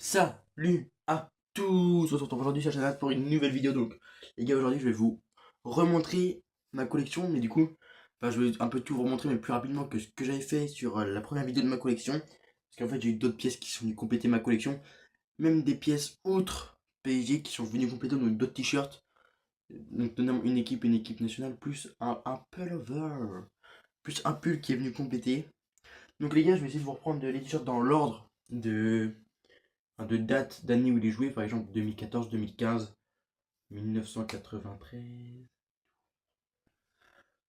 Salut à tous! On se retrouve aujourd'hui sur la chaîne pour une nouvelle vidéo. Donc, les gars, aujourd'hui, je vais vous remontrer ma collection. Mais du coup, je vais un peu tout vous remontrer, mais plus rapidement que ce que j'avais fait sur la première vidéo de ma collection. Parce qu'en fait, j'ai eu d'autres pièces qui sont venues compléter ma collection. Même des pièces outre PSG qui sont venues compléter donc d'autres t-shirts. Donc, notamment une équipe nationale, plus un pullover. Plus un pull qui est venu compléter. Donc, les gars, je vais essayer de vous reprendre les t-shirts dans l'ordre de date d'année où il est joué, par exemple 2014, 2015, 1993.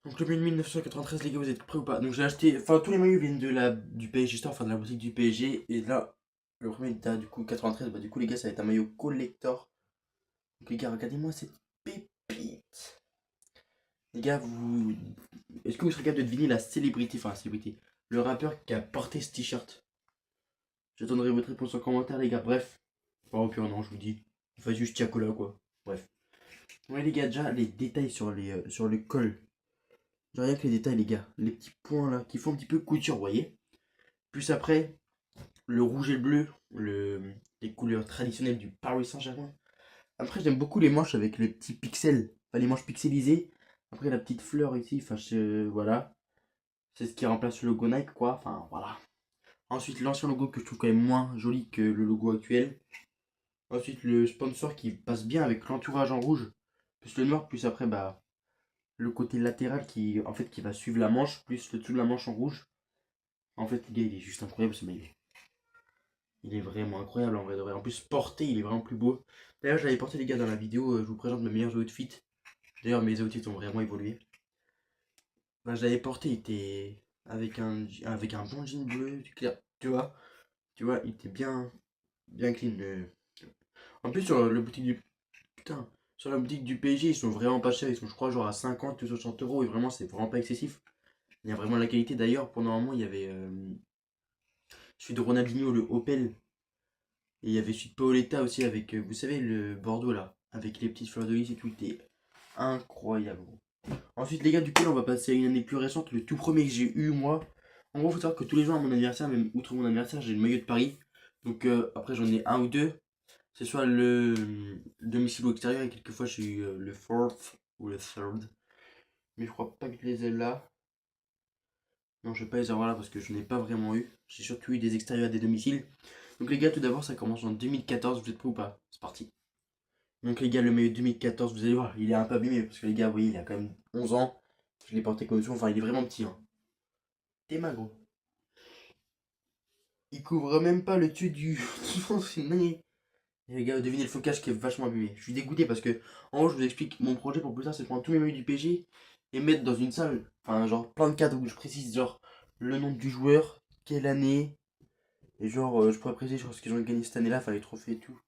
Donc le 1993, les gars, vous êtes prêts ou pas? Donc j'ai acheté, enfin tous les maillots viennent du PSG Store, enfin de la boutique du PSG. Et là, le premier date du coup 93, bah du coup les gars, ça va être un maillot collector. Donc les gars, regardez-moi cette pépite. Les gars, est-ce que vous serez capable de deviner la célébrité, enfin la célébrité, le rappeur qui a porté ce t-shirt? J'attendrai votre réponse en commentaire, les gars. Bref, au pire, non, je vous dis, enfin juste Tiakola quoi. Bref. Ouais les gars, déjà les détails sur le col. Genre rien que les détails les gars. Les petits points là qui font un petit peu couture, vous voyez. Plus après, le rouge et le bleu, les couleurs traditionnelles du Paris Saint-Germain. Après j'aime beaucoup les manches avec les petits pixels. Enfin les manches pixelisées. Après la petite fleur ici, enfin voilà. C'est ce qui remplace le logo Nike quoi. Enfin voilà. Ensuite l'ancien logo que je trouve quand même moins joli que le logo actuel. Ensuite le sponsor qui passe bien avec l'entourage en rouge. Plus le noir, plus après le côté latéral qui en fait qui va suivre la manche, plus le dessous de la manche en rouge. En fait, le gars, il est juste incroyable ce maillot. Il est vraiment incroyable en vrai de vrai. En plus, porté, il est vraiment plus beau. D'ailleurs, je l'avais porté les gars dans la vidéo. Je vous présente mes meilleurs outfits. D'ailleurs, mes outfits ont vraiment évolué. Bah, je l'avais porté, il était avec un bon jean bleu, clair. Tu vois, il était bien clean. En plus, sur le boutique du. Putain, sur la boutique du PSG, ils sont vraiment pas chers. Ils sont, je crois, genre à 50 ou 60 euros. Et vraiment, c'est vraiment pas excessif. Il y a vraiment la qualité. D'ailleurs, pendant un moment, il y avait celui de Ronaldinho, le Opel. Et il y avait celui de Paoletta aussi avec, vous savez, le Bordeaux là. Avec les petites fleurs de lys et tout. Il était incroyable. Ensuite, les gars, du coup, là, on va passer à une année plus récente. Le tout premier que j'ai eu, moi. En gros, faut savoir que tous les jours à mon anniversaire, même outre mon anniversaire, j'ai le maillot de Paris. Donc, après, j'en ai un ou deux. C'est soit le domicile ou extérieur. Et quelquefois, j'ai eu le fourth ou le third. Mais je crois pas que je les ai là. Non, je vais pas les avoir là parce que je n'ai pas vraiment eu. J'ai surtout eu des extérieurs et des domiciles. Donc les gars, tout d'abord, ça commence en 2014. Vous êtes prêts ou pas? C'est parti. Donc les gars, le maillot 2014, vous allez voir, il est un peu abîmé parce que les gars, vous voyez, il a quand même 11 ans. Je l'ai porté comme ça, enfin, il est vraiment petit. Hein. T'es magro. Il couvre même pas le dessus du. C'est une dinguerie. Et les gars, devinez le flocage qui est vachement abîmé. Je suis dégoûté parce que, en gros, je vous explique, mon projet pour plus tard, c'est de prendre tous mes maillots du PG et mettre dans une salle, enfin, genre plein de cadres où je précise, genre, le nom du joueur, quelle année, et genre, je pourrais préciser sur ce qu'ils ont gagné cette année-là, enfin, les trophées et tout.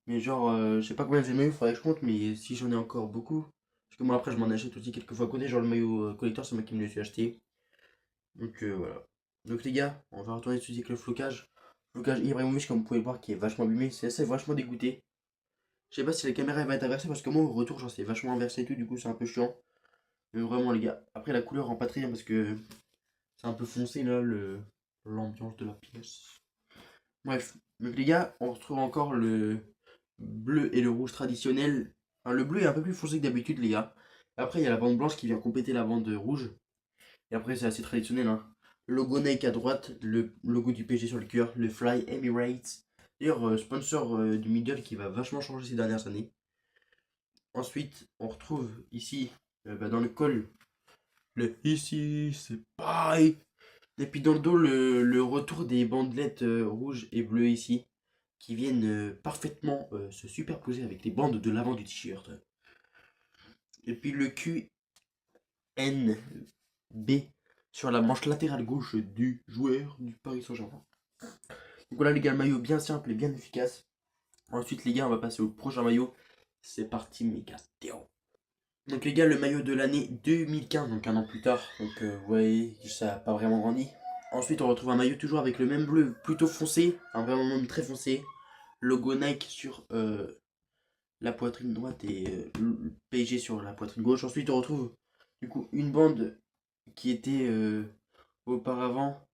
Mais genre, je sais pas combien j'ai de maillots, faudrait que je compte, mais si j'en ai encore beaucoup. Parce que moi après je m'en achète aussi quelques fois à côté, genre le maillot collector, c'est moi qui me le suis acheté. Donc voilà. Donc les gars, on va retourner tout de suite avec le flocage. Flocage Ibrahimovic, comme vous pouvez le voir, qui est vachement abîmé, c'est assez vachement dégoûté. Je sais pas si la caméra elle va être inversée parce que moi au retour, genre c'est vachement inversé et tout, du coup c'est un peu chiant. Mais vraiment les gars, après la couleur rend pas très bien parce que c'est un peu foncé là, l'ambiance de la pièce. Bref, donc les gars, on retrouve encore le bleu et le rouge traditionnel. Enfin, le bleu est un peu plus foncé que d'habitude, les gars. Après, il y a la bande blanche qui vient compléter la bande rouge. Et après, c'est assez traditionnel. Hein. Le logo Nike à droite, le logo du PSG sur le cœur, le Fly Emirates. D'ailleurs, sponsor du middle qui va vachement changer ces dernières années. Ensuite, on retrouve ici, dans le col, le ici, c'est pareil. Et puis dans le dos, le retour des bandelettes rouges et bleues ici, qui viennent parfaitement se superposer avec les bandes de l'avant du t-shirt. Et puis le QNB sur la manche latérale gauche du joueur du Paris Saint-Germain. Donc voilà les gars, le maillot bien simple et bien efficace. Ensuite les gars, on va passer au prochain maillot. C'est parti mes gars. Donc les gars, le maillot de l'année 2015, donc un an plus tard. Donc vous voyez, ça n'a pas vraiment grandi. Ensuite on retrouve un maillot toujours avec le même bleu plutôt foncé, un vraiment même très foncé. Logo Nike sur la poitrine droite et le PSG sur la poitrine gauche. Ensuite, on retrouve du coup une bande qui était auparavant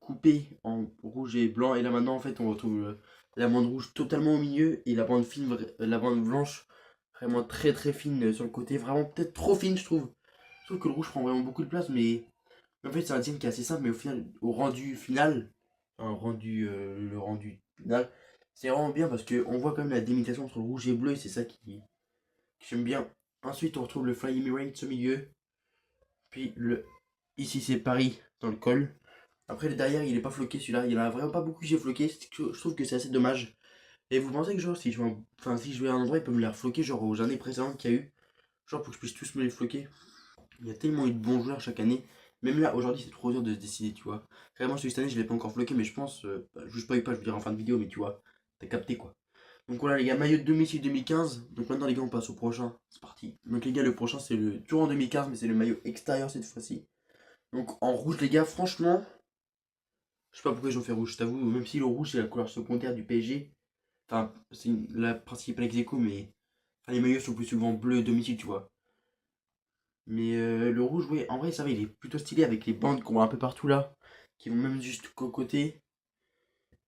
coupée en rouge et blanc. Et là maintenant en fait on retrouve la bande rouge totalement au milieu et la bande fine, la bande blanche vraiment très très fine sur le côté. Vraiment peut-être trop fine je trouve. Je trouve que le rouge prend vraiment beaucoup de place mais en fait c'est un design qui est assez simple mais au final au rendu final, le rendu final, c'est vraiment bien parce qu'on voit quand même la délimitation entre le rouge et le bleu et c'est ça que j'aime bien. Ensuite on retrouve le Fly Emirates au milieu. Puis ici c'est Paris dans le col. Après le derrière il est pas floqué celui-là, il y en a vraiment pas beaucoup que j'ai floqué, je trouve que c'est assez dommage. Et vous pensez que genre si je vais, enfin, si je vais à un endroit ils peuvent me les refloquer genre aux années précédentes qu'il y a eu, genre pour que je puisse tous me les floquer. Il y a tellement eu de bons joueurs chaque année. Même là aujourd'hui c'est trop dur de se décider tu vois. Vraiment celui cette année je l'ai pas encore floqué mais je pense, je spoil pas je veux dire en fin de vidéo mais tu vois, t'as capté quoi. Donc voilà les gars, maillot de domicile 2015. Donc maintenant les gars on passe au prochain, c'est parti. Donc les gars le prochain c'est le tour en 2015 mais c'est le maillot extérieur cette fois-ci. Donc en rouge les gars, franchement, je sais pas pourquoi j'en fais rouge, je t'avoue, même si le rouge c'est la couleur secondaire du PSG, enfin c'est la principale ex-aequo, mais enfin, les maillots sont plus souvent bleu domicile, tu vois. Mais le rouge, oui, en vrai ça va, il est plutôt stylé avec les bandes qu'on voit un peu partout là, qui vont même juste qu'au côté.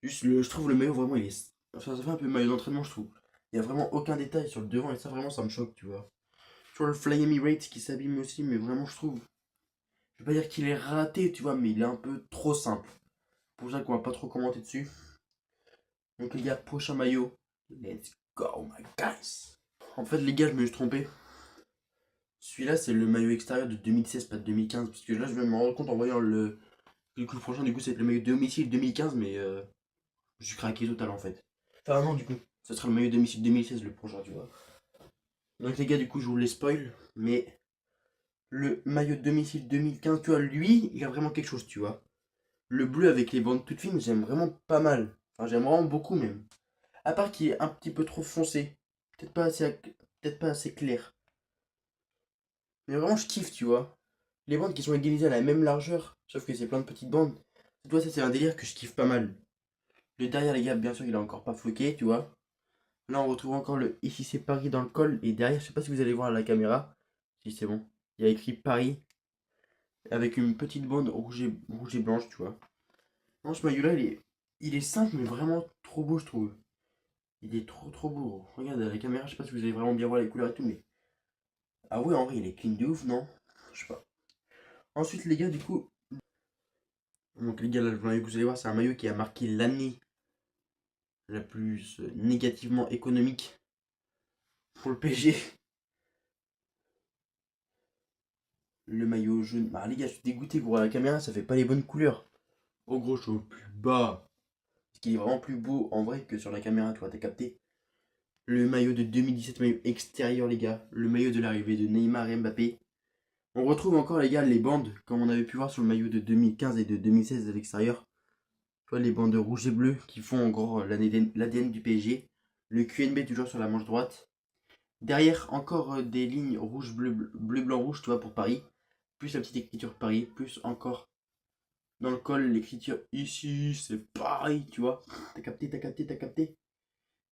Juste je trouve le maillot vraiment il est. Enfin, ça fait un peu maillot d'entraînement je trouve. Il y a vraiment aucun détail sur le devant et ça vraiment ça me choque, tu vois. Tu vois le Fly Emirates qui s'abîme aussi, mais vraiment je trouve. Je vais pas dire qu'il est raté, tu vois, mais il est un peu trop simple. Pour ça qu'on va pas trop commenter dessus. Donc les gars, prochain maillot. Let's go my guys. En fait les gars, je me suis trompé. Celui-là c'est le maillot extérieur de 2016, pas de 2015. Parce que là je viens de me rendre compte en voyant le coup prochain, du coup c'est le maillot domicile 2015, mais je suis craqué total en fait. Enfin non du coup, ça sera le maillot domicile 2016 le prochain, tu vois. Donc les gars, du coup je vous les spoil, mais le maillot de domicile 2015, tu vois, lui, il a vraiment quelque chose, tu vois. Le bleu avec les bandes toutes fines, j'aime vraiment pas mal. Enfin j'aime vraiment beaucoup même. À part qu'il est un petit peu trop foncé. Peut-être pas assez clair. Mais vraiment, je kiffe, tu vois. Les bandes qui sont égalisées à la même largeur, sauf que c'est plein de petites bandes. Tu vois, ça, c'est un délire que je kiffe pas mal. Le derrière, les gars, bien sûr, il a encore pas floqué, tu vois. Là, on retrouve encore le ici, c'est Paris dans le col. Et derrière, je sais pas si vous allez voir à la caméra. Si, c'est bon. Il y a écrit Paris avec une petite bande rouge et blanche, tu vois. Non, ce maillot-là, il est simple, mais vraiment trop beau, je trouve. Il est trop trop beau. Regarde à la caméra, je sais pas si vous allez vraiment bien voir les couleurs et tout, mais ah ouais, en vrai, il est clean de ouf, non? Je sais pas. Ensuite, les gars, du coup, donc les gars, là, vous allez voir, c'est un maillot qui a marqué l'année la plus négativement économique pour le PSG. Le maillot jaune. Bah, les gars, je suis dégoûté, pour la caméra, ça fait pas les bonnes couleurs. Oh, gros, je suis au plus bas. Parce qu'il est vraiment plus beau en vrai que sur la caméra, tu vois, t'as capté. Le maillot de 2017, maillot extérieur, les gars. Le maillot de l'arrivée de Neymar et Mbappé. On retrouve encore, les gars, les bandes, comme on avait pu voir sur le maillot de 2015 et de 2016 à l'extérieur. Tu vois, les bandes rouges et bleues qui font en gros l'ADN du PSG. Le QNB toujours sur la manche droite. Derrière, encore des lignes rouge, bleu, bleu, blanc, rouge, tu vois, pour Paris. Plus la petite écriture Paris. Plus encore dans le col, l'écriture ici, c'est Paris, tu vois. T'as capté, t'as capté, t'as capté.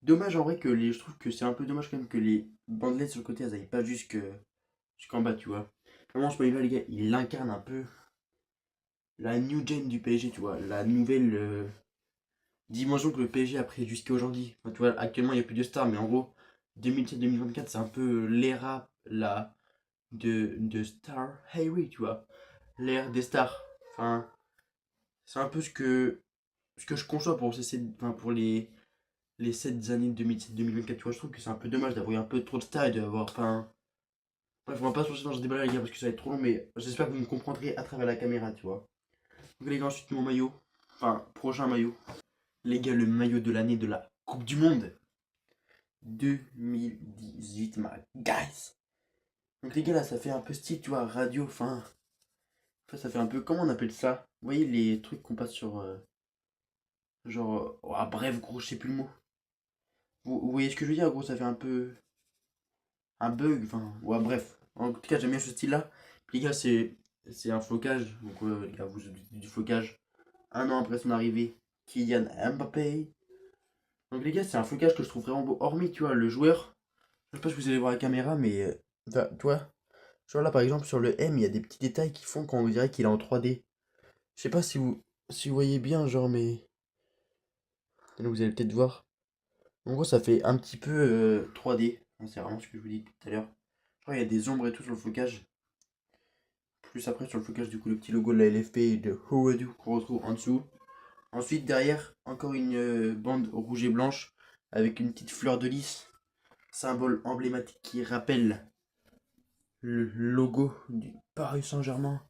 Dommage en vrai que je trouve que c'est un peu dommage quand même que les bandelettes sur le côté, elles aillent pas jusqu'en bas, tu vois. Vraiment, ce maillot-là, les gars, il incarne un peu la new gen du PSG, tu vois. La nouvelle dimension que le PSG a pris jusqu'à aujourd'hui. Enfin, tu vois, actuellement, il n'y a plus de stars, mais en gros, 2007-2024, c'est un peu l'ère là, de Star Harry, tu vois. L'ère des stars. Enfin, c'est un peu ce que je conçois pour, enfin, pour les 7 années de 2007-2024, tu vois. Je trouve que c'est un peu dommage d'avoir eu un peu trop de stars et d'avoir. Enfin, bref, on va pas se lancer dans ce débat là, les gars, parce que ça va être trop long, mais j'espère que vous me comprendrez à travers la caméra, tu vois. Donc, les gars, ensuite, mon maillot. Enfin, prochain maillot. Les gars, le maillot de l'année de la Coupe du Monde 2018, my guys. Donc les gars, là, ça fait un peu style, tu vois, radio, enfin, ça fait un peu, comment on appelle ça? Vous voyez les trucs qu'on passe sur, genre, ah, bref, gros, je sais plus le mot. Vous voyez ce que je veux dire, gros, ça fait un peu un bug, enfin, ouais, bref. En tout cas, j'aime bien ce style-là. Les gars, c'est un flocage, donc les gars, vous avez du flocage. Un an après son arrivée, Kylian Mbappé. Donc les gars, c'est un flocage que je trouve vraiment beau, hormis, tu vois, le joueur. Je sais pas si vous allez voir la caméra, mais, tu vois, genre là, par exemple, sur le M, il y a des petits détails qui font qu'on dirait qu'il est en 3D. Je sais pas si vous. si vous voyez bien, genre, mais... Là, vous allez peut-être voir. En gros, ça fait un petit peu 3D. Enfin, c'est vraiment ce que je vous dis tout à l'heure. Je crois qu'il y a des ombres et tout sur le flocage. Plus après, sur le flocage, du coup, le petit logo de la LFP et de Hoodoo qu'on retrouve en dessous. Ensuite, derrière, encore une bande rouge et blanche avec une petite fleur de lys, symbole emblématique qui rappelle le logo du Paris Saint-Germain.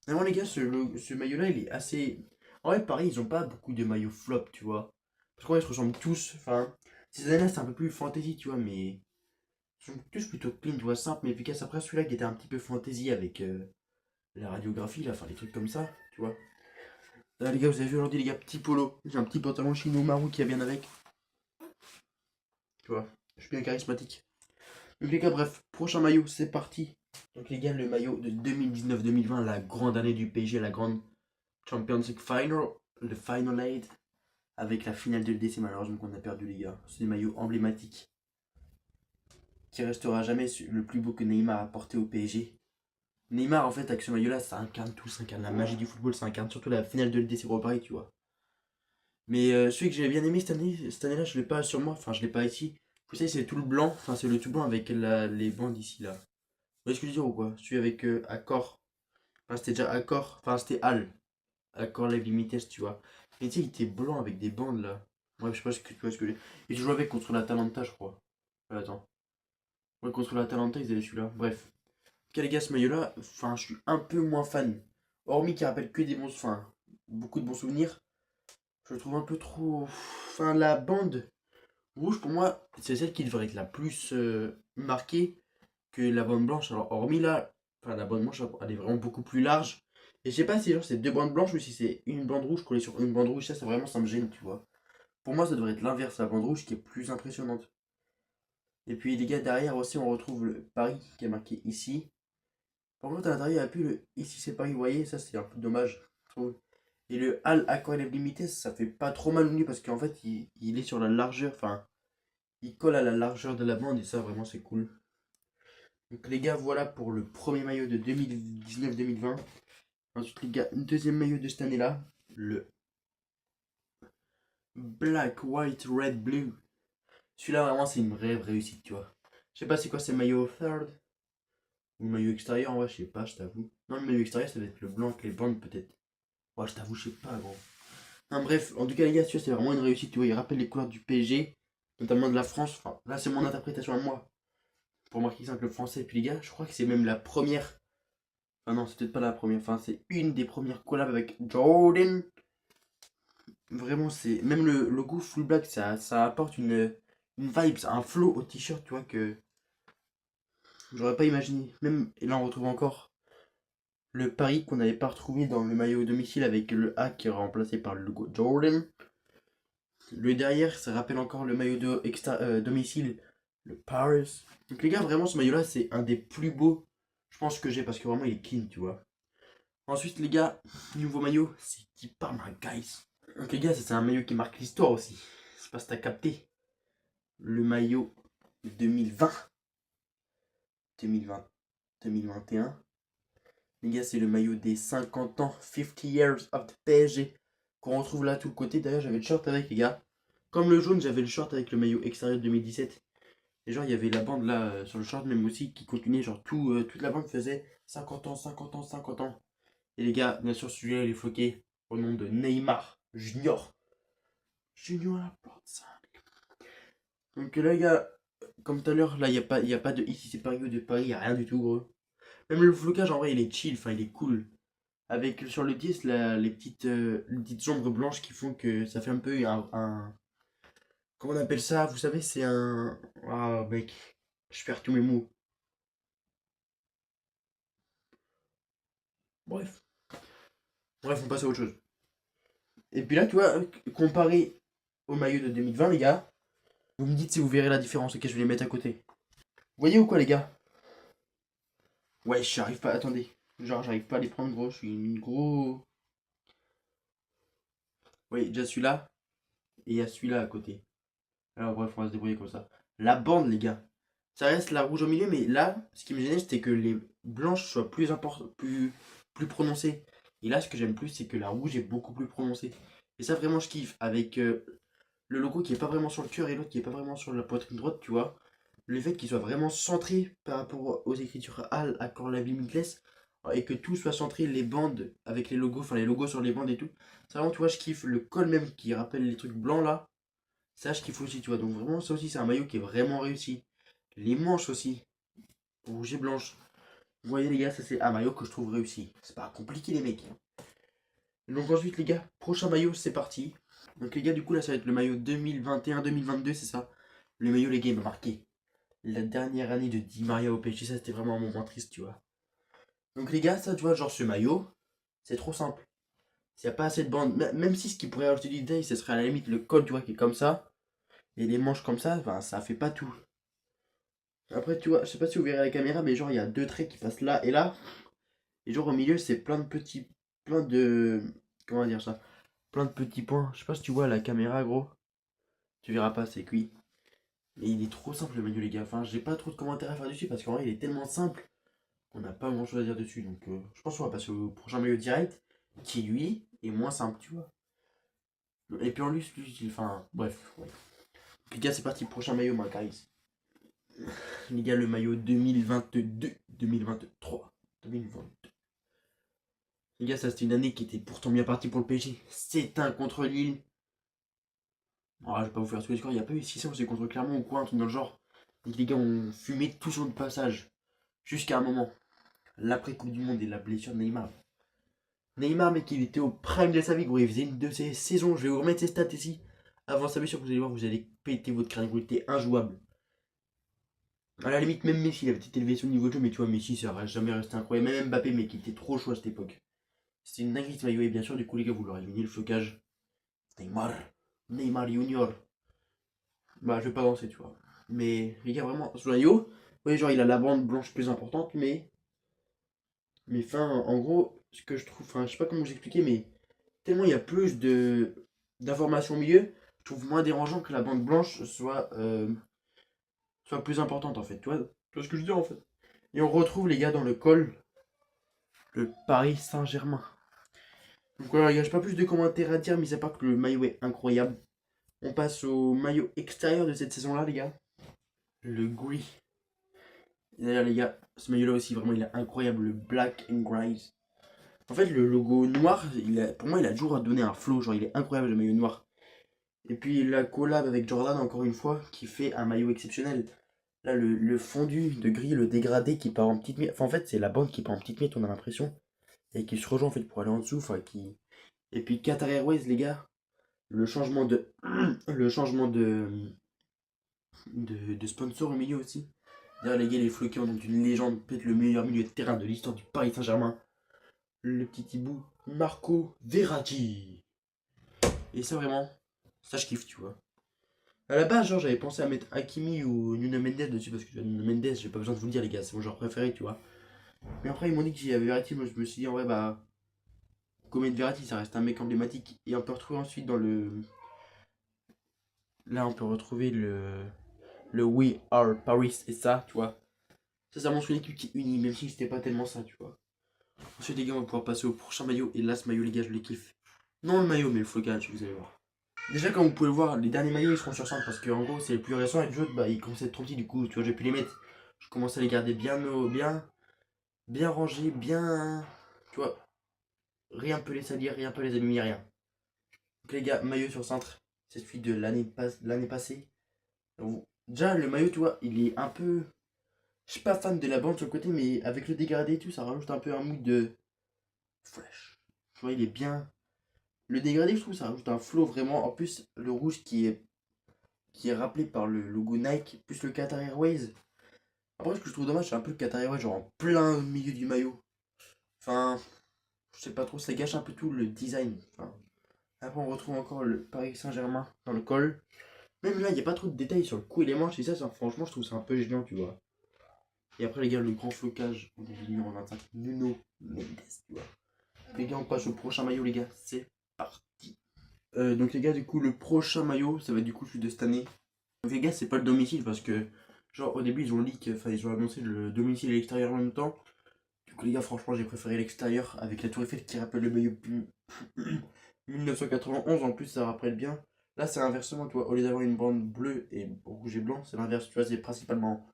Vraiment, les gars, ce maillot-là, il est assez. En vrai, Paris, ils ont pas beaucoup de maillots flop, tu vois. Parce qu'en vrai, ils se ressemblent tous. Enfin, ces années-là, c'est un peu plus fantasy, tu vois, mais. Ils sont tous plutôt clean, tu vois, simple mais efficace. Après, celui-là qui était un petit peu fantasy avec la radiographie, là, enfin, des trucs comme ça, tu vois. Là, les gars, vous avez vu aujourd'hui, les gars, petit polo. J'ai un petit pantalon chino marron qui va bien avec. Tu vois, je suis bien charismatique. Donc les gars, bref, prochain maillot, c'est parti. Donc les gars, le maillot de 2019-2020, la grande année du PSG, la grande Champions League Final, le Final 8, avec la finale de l'EDC, malheureusement qu'on a perdu les gars. C'est des maillots emblématiques, qui restera jamais le plus beau que Neymar a porté au PSG. Neymar, en fait, avec ce maillot-là, ça incarne tout, ça incarne la magie du football, ça incarne surtout la finale de l'EDC pour Paris, tu vois. Mais celui que j'ai bien aimé cette année-là, je l'ai pas sur moi, enfin je l'ai pas ici. Vous savez, c'est tout le blanc, enfin c'est le tout blanc avec les bandes ici là. Vous voyez ce que je veux dire ou quoi? Celui avec Accor, enfin c'était déjà Accor, enfin c'était Al, Accor Live Limited, tu vois. Mais tu sais, il était blanc avec des bandes là. Bref, je sais pas ce que tu vois ce que j'ai. Et je jouais avec contre l'Atalanta, je crois. Attends. Ouais, contre l'Atalanta, ils avaient celui-là. Bref. Quel les gars, ce maillot-là, enfin je suis un peu moins fan. Hormis qu'il rappelle que des bons, enfin beaucoup de bons souvenirs. Je le trouve un peu trop. Enfin, la bande rouge, pour moi, c'est celle qui devrait être la plus marquée que la bande blanche. Alors, hormis là, enfin, la bande blanche, elle est vraiment beaucoup plus large. Et je sais pas si genre c'est deux bandes blanches ou si c'est une bande rouge collée sur une bande rouge. Ça vraiment, ça me gêne, tu vois. Pour moi, ça devrait être l'inverse, la bande rouge qui est plus impressionnante. Et puis, les gars, derrière aussi, on retrouve le Paris qui est marqué ici. Par contre, à l'intérieur, il n'y a plus le ici c'est Paris, vous voyez, ça c'est un peu dommage, je trouve. Et le Al Aquarelle Limited, ça fait pas trop mal au nez parce qu'en fait, il est sur la largeur, enfin, il colle à la largeur de la bande et ça, vraiment, c'est cool. Donc, les gars, voilà pour le premier maillot de 2019-2020. Ensuite, les gars, deuxième maillot de cette année-là, le Black, White, Red, Blue. Celui-là, vraiment, c'est une vraie réussite, tu vois. Je sais pas c'est quoi, c'est le maillot third ou le maillot extérieur, en vrai, je sais pas, je t'avoue. Non, le maillot extérieur, ça va être le blanc avec les bandes, peut-être. Ouais, je t'avoue, je sais pas, gros. Enfin, bref, en tout cas, les gars, c'est vraiment une réussite. Tu vois, il rappelle les couleurs du PSG, notamment de la France. Enfin, là, c'est mon interprétation à moi. Pour marquer ça avec le français. Et puis, les gars, je crois que c'est même la première. Enfin, non, c'est peut-être pas la première. Enfin, c'est une des premières collabs avec Jordan. Vraiment, c'est. Même le logo full black, ça apporte une vibe, un flow au t-shirt, tu vois, que j'aurais pas imaginé. Même, et là, on retrouve encore le Paris qu'on n'avait pas retrouvé dans le maillot domicile avec le A qui est remplacé par le logo Jordan. Le derrière, ça rappelle encore le maillot de domicile, le Paris. Donc les gars, vraiment ce maillot-là, c'est un des plus beaux, je pense que j'ai, parce que vraiment il est clean, tu vois. Ensuite les gars, nouveau maillot, c'est Kepa my guys. Donc les gars, ça, c'est un maillot qui marque l'histoire aussi. Je sais pas si t'as capté. Le maillot 2020, 2020, 2021. Les gars, c'est le maillot des 50 ans, 50 years of the PSG, qu'on retrouve là tout le côté. D'ailleurs, j'avais le short avec les gars. Comme le jaune, j'avais le short avec le maillot extérieur de 2017. Et genre, il y avait la bande là sur le short, même aussi, qui continuait. Genre, toute la bande faisait 50 ans, 50 ans, 50 ans. Et les gars, bien sûr, celui-là, il est floqué au nom de Neymar Junior. Junior à la porte 5. Donc là, les gars, comme tout à l'heure, là, y a pas de ici c'est Paris ou de Paris, il a rien du tout, gros. Même le flocage, en vrai, il est chill, enfin, il est cool. Avec sur le 10, là, les petites ombres blanches qui font que ça fait un peu comment on appelle ça? Vous savez, c'est un. Ah, mec, je perds tous mes mots. Bref. Bref, on passe à autre chose. Et puis là, tu vois, comparé au maillot de 2020, les gars, vous me dites si vous verrez la différence. Ok, je vais les mettre à côté. Vous voyez ou quoi, les gars? Ouais, j'arrive pas. Attendez. Genre, j'arrive pas à les prendre, gros. Je suis une gros. Oui, déjà celui-là. Et il y a celui-là à côté. Alors, bref, on va se débrouiller comme ça. La bande, les gars. Ça reste la rouge au milieu, mais là, ce qui me gênait, c'était que les blanches soient plus prononcées. Et là, ce que j'aime plus, c'est que la rouge est beaucoup plus prononcée. Et ça, vraiment, je kiffe. Avec le logo qui est pas vraiment sur le cœur et l'autre qui est pas vraiment sur la poitrine droite, tu vois. Le fait qu'il soit vraiment centré par rapport aux écritures HAL, accord la limitless, et que tout soit centré, les bandes avec les logos, enfin les logos sur les bandes et tout. Ça, vraiment, tu vois, je kiffe. Le col même qui rappelle les trucs blancs là, ça, je kiffe aussi, tu vois. Donc, vraiment, ça aussi, c'est un maillot qui est vraiment réussi. Les manches aussi, rouge et blanche. Vous voyez, les gars, ça, c'est un maillot que je trouve réussi. C'est pas compliqué, les mecs. Donc, ensuite, les gars, prochain maillot, c'est parti. Donc, les gars, du coup, là, ça va être le maillot 2021-2022, c'est ça. Le maillot, les gars, il m'a marqué. La dernière année de Di Maria au PSG, ça, c'était vraiment un moment triste, tu vois. Donc, les gars, ça, tu vois, genre, ce maillot, c'est trop simple. S'il n'y a pas assez de bandes, même si ce qui pourrait rajouter du détail, ce serait à la limite le col, tu vois, qui est comme ça. Et les manches comme ça, ben, ça fait pas tout. Après, tu vois, je sais pas si vous verrez à la caméra, mais genre, il y a deux traits qui passent là et là. Et genre, au milieu, c'est plein de petits. Plein de. Comment dire ça? Plein de petits points. Je sais pas si tu vois à la caméra, gros. Tu verras pas, c'est cuit. Mais il est trop simple le menu, les gars. Enfin, j'ai pas trop de commentaires à faire dessus parce qu'en vrai, il est tellement simple qu'on n'a pas grand chose à dire dessus. Donc, je pense qu'on va passer au prochain maillot direct qui, lui, est moins simple, tu vois. Et puis en lui, enfin, bref. Ouais. Les gars, c'est parti. Prochain maillot, Macaris. Les gars, le maillot 2022, 2023, 2022. Les gars, ça c'était une année qui était pourtant bien partie pour le PSG. C'est un contre Lille. Alors, je vais pas vous faire tous les scores, il n'y a pas eu 600, c'est contre Clermont ou quoi, un truc dans le genre. Donc les gars ont fumé tout sur le passage. Jusqu'à un moment. L'après Coupe du Monde et la blessure de Neymar. Neymar, mec, il était au prime de sa vie, gros. Il faisait une de ses saisons. Je vais vous remettre ses stats ici. Avant sa blessure, vous allez voir, vous allez péter votre crâne. Vous étiez injouable. À la limite, même Messi, il avait peut-être élevé son niveau de jeu, mais tu vois, Messi, ça n'a jamais resté incroyable. Même Mbappé, mec, il était trop chaud à cette époque. C'était une dinguerie ce maillot, et bien sûr, du coup, les gars, vous l'aurez éliminé le flocage. Neymar. Neymar Junior. Bah, je vais pas danser, tu vois. Mais, les gars, vraiment, ce maillot, oui, genre, il a la bande blanche plus importante, mais enfin, en gros, ce que je trouve, enfin, je sais pas comment vous expliquer, mais tellement il y a plus de d'informations au milieu, je trouve moins dérangeant que la bande blanche soit plus importante, en fait. Tu vois ce que je veux dire, en fait. Et on retrouve, les gars, dans le col, le Paris Saint-Germain. Donc voilà, les gars, j'ai pas plus de commentaires à dire, mais c'est pas que le maillot est incroyable. On passe au maillot extérieur de cette saison-là, les gars. Le gris. D'ailleurs, les gars, ce maillot-là aussi, vraiment, il est incroyable. Le black and gray. En fait, le logo noir, pour moi, il a toujours donné un flow. Genre, il est incroyable, le maillot noir. Et puis, la collab avec Jordan, encore une fois, qui fait un maillot exceptionnel. Là, le fondu de gris, le dégradé qui part en petite miette. Enfin, en fait, c'est la bande qui part en petite miette, on a l'impression. Et qui se rejoint, en fait, pour aller en dessous. Enfin, qui... Et puis, Qatar Airways, les gars, le changement de. Le changement de sponsor au milieu aussi. D'ailleurs, les gars, les floqués ont donc une légende, peut-être le meilleur milieu de terrain de l'histoire du Paris Saint-Germain. Le petit hibou Marco Verratti. Et ça, vraiment, ça, je kiffe, tu vois. À la base, genre, j'avais pensé à mettre Hakimi ou Nuno Mendes dessus parce que Nuno Mendes, j'ai pas besoin de vous le dire, les gars, c'est mon joueur préféré, tu vois. Mais après, ils m'ont dit qu'il y avait Verratti, moi, je me suis dit, en vrai, bah, Comet Verratti, ça reste un mec emblématique. Et on peut retrouver ensuite dans le. Là, on peut retrouver le We Are Paris et ça, tu vois. Ça montre une équipe qui est unie, même si c'était pas tellement ça, tu vois. Ensuite, les gars, on va pouvoir passer au prochain maillot. Et là, ce maillot, les gars, je le kiffe. Non le maillot, mais le flocage, vous allez voir. Déjà, comme vous pouvez le voir, les derniers maillots ils seront sur 5 parce que en gros, c'est les plus récents et les autres, bah, ils commencent à être trop petits. Du coup, tu vois, j'ai pu les mettre. Je commence à les garder bien rangés, bien. Tu vois, rien peut les salir, rien peut les abîmer, rien. Donc, les gars, maillot sur cintre, c'est celui de l'année passée. Donc, déjà, le maillot, tu vois, il est un peu. Je suis pas fan de la bande sur le côté, mais avec le dégradé et tout, ça rajoute un peu un mood de fresh. Tu vois, il est bien. Le dégradé, je trouve, ça rajoute un flow vraiment. En plus, le rouge qui est rappelé par le logo Nike, plus le Qatar Airways. Après, ce que je trouve dommage, c'est un peu le Qatar Airways, genre en plein milieu du maillot. Enfin, je sais pas trop, ça gâche un peu tout le design. Enfin, après, on retrouve encore le Paris Saint-Germain dans le col. Même là, il n'y a pas trop de détails sur le cou et les manches, et ça, franchement, je trouve ça un peu gênant, tu vois. Et après, les gars, le grand flocage, on est numéro 25, Nuno Mendes, tu vois. Les gars, on passe au prochain maillot, les gars, c'est parti. Donc, les gars, du coup, le prochain maillot, ça va être du coup celui de cette année. Donc, les gars, c'est pas le domicile parce que, genre, au début, ils ont leak, enfin, ils ont annoncé le domicile et l'extérieur en même temps. Donc les gars, franchement, j'ai préféré l'extérieur avec la tour Eiffel qui rappelle le maillot 1991. En plus, ça rappelle bien. Là, c'est inversement, tu vois. Au lieu d'avoir une bande bleue et rouge et blanc, c'est l'inverse. Tu vois, c'est principalement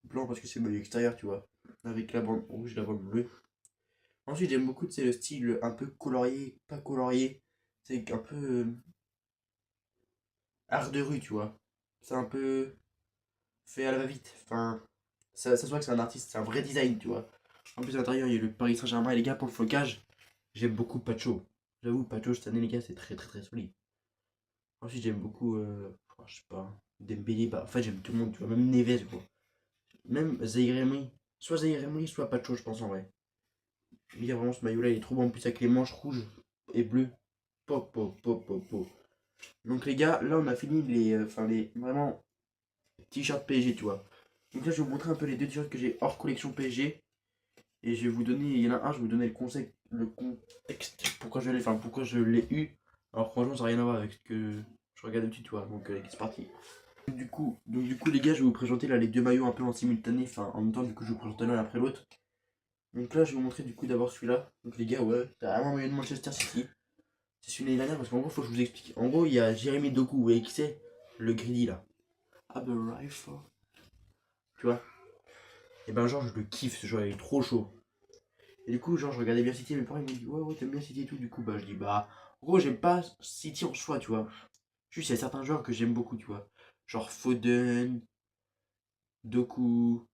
blanc parce que c'est le maillot extérieur, tu vois. Avec la bande rouge et la bande bleue. Ensuite, j'aime beaucoup, c'est le style un peu colorié, pas colorié. C'est un peu art de rue, tu vois. C'est un peu fait à la va-vite. Enfin, ça se voit que c'est un artiste, c'est un vrai design, tu vois. En plus, à l'intérieur, il y a le Paris Saint-Germain. Et les gars, pour le flocage, j'aime beaucoup Pacho. J'avoue, Pacho, cette année, les gars, c'est très très très solide. Ensuite, j'aime beaucoup, je sais pas, Dembélé. Bah, en fait, j'aime tout le monde, tu vois. Même Neves, gros. Même Zaïre Emery. Soit Zaïre Emery, soit Pacho, je pense en vrai. Les gars, vraiment, ce maillot-là, il est trop bon. En plus, avec les manches rouges et bleues. Pop, pop, pop, pop, pop. Donc, les gars, là, on a fini les vraiment t-shirts PSG, tu vois. Donc là, je vais vous montrer un peu les deux t-shirts que j'ai hors collection PSG. Et je vais vous donner, il y en a un, je vais vous donner le contexte, pourquoi je l'ai eu. Alors franchement, ça n'a rien à voir avec ce que je regarde d'habitude, tu vois. Donc c'est parti. Donc du coup, les gars, je vais vous présenter là les deux maillots un peu en simultané, enfin en même temps, du coup, je vais vous présenter l'un après l'autre. Donc là, je vais vous montrer du coup d'abord celui-là. Donc les gars, ouais, t'as vraiment un maillot de Manchester City. C'est celui de l'année dernière parce qu'en gros, faut que je vous explique. En gros, il y a Jérémy Doku, vous voyez qui c'est? Le greedy là. Ah, the rifle. Tu vois? Et ben, genre, je le kiffe ce joueur, il est trop chaud. Et du coup, genre, je regardais bien City, mes parents ils m'ont dit, ouais, ouais, t'aimes bien City et tout. Du coup, bah, je dis, bah, en gros, j'aime pas City en soi, tu vois. Juste, il y a certains joueurs que j'aime beaucoup, tu vois. Genre Foden, Doku.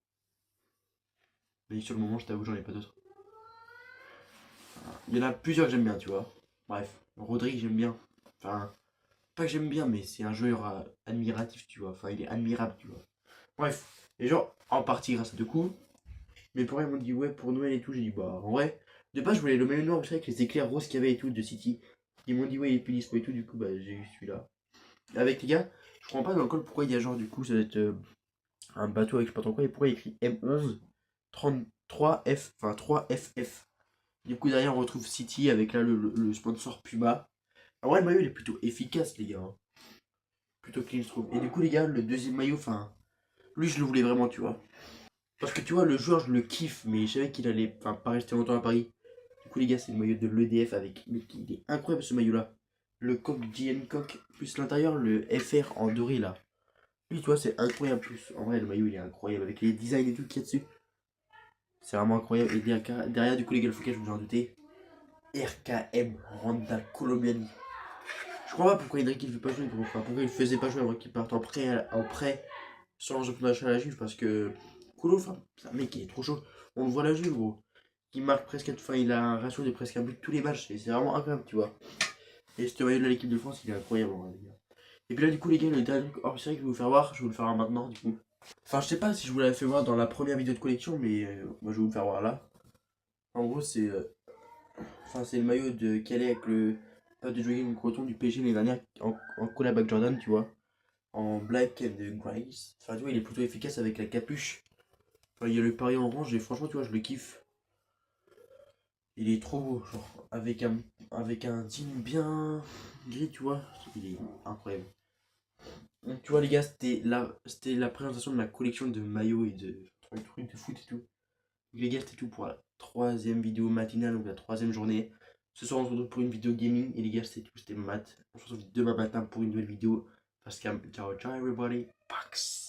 Mais sur le moment, je t'avoue, j'en ai pas d'autres. Il y en a plusieurs que j'aime bien, tu vois. Bref, Rodri, j'aime bien. Enfin, pas que j'aime bien, mais c'est un joueur admiratif, tu vois. Enfin, il est admirable, tu vois. Bref, et genre, en partie grâce à Doku. Mes parents ils m'ont dit, ouais, pour Noël et tout. J'ai dit, bah, en vrai, de base, je voulais le maillot noir, vous savez, avec les éclairs roses qu'il y avait et tout de City. Ils m'ont dit, ouais, il est plus dispo et tout. Du coup, bah, j'ai eu celui-là. Avec les gars, je comprends pas dans le col pourquoi il y a genre, du coup, ça doit être un bateau avec je sais pas trop quoi. Et pourquoi il y a écrit M11 33F, enfin 3FF. Du coup, derrière, on retrouve City avec là le sponsor Puma. En vrai, le maillot il est plutôt efficace, les gars, hein. Plutôt clean, je trouve. Et du coup, les gars, le deuxième maillot, enfin, lui, je le voulais vraiment, tu vois. Parce que tu vois, le joueur, je le kiffe, mais je savais qu'il allait enfin, pas rester longtemps à Paris. Du coup, les gars, c'est le maillot de l'EDF avec. Mais il est incroyable ce maillot-là. Le coq JN Coq, plus l'intérieur, le FR en doré là. Lui, tu vois, c'est incroyable. Plus en vrai, le maillot il est incroyable avec les designs et tout qu'il y a dessus. C'est vraiment incroyable. Et derrière, du coup, les gars, le focage, je vous en doutez. RKM Randa Colombiani. Je comprends pas pourquoi Idrick il fait pas jouer, gros. Enfin, pourquoi il faisait pas jouer avant qu'il parte en prêt sur un championnat à la Juve. Parce que Colo, enfin, c'est un mec qui est trop chaud. On le voit à la Juve, gros. Il marque presque, enfin, il a un ratio de presque un but tous les matchs. Et c'est vraiment incroyable, tu vois. Et ce maillot de l'équipe de France, il est incroyable, en vrai, les gars. Et puis là, du coup, les gars, le dernier truc hors série que je vais vous faire voir, je vais vous le faire maintenant, du coup. Enfin, je sais pas si je vous l'avais fait voir dans la première vidéo de collection, mais moi, je vais vous le faire voir là. En gros, c'est le maillot de Calais avec le pas de jogging coton du PSG l'année dernière en collab avec Jordan, tu vois. En black and grace. Enfin, tu vois, il est plutôt efficace avec la capuche. Enfin, il y a le pari en orange et franchement, tu vois, je le kiffe. Il est trop beau, genre, avec un jean bien gris, tu vois. Il est incroyable. Donc, tu vois, les gars, c'était la présentation de ma collection de maillots et de trucs de foot et tout. Donc, les gars, c'était tout pour la troisième vidéo matinale, donc la troisième journée. Ce soir, on se retrouve pour une vidéo gaming. Et les gars, c'était tout, c'était mat. On se retrouve demain matin pour une nouvelle vidéo. Parce que, ciao, ciao, everybody. Pax.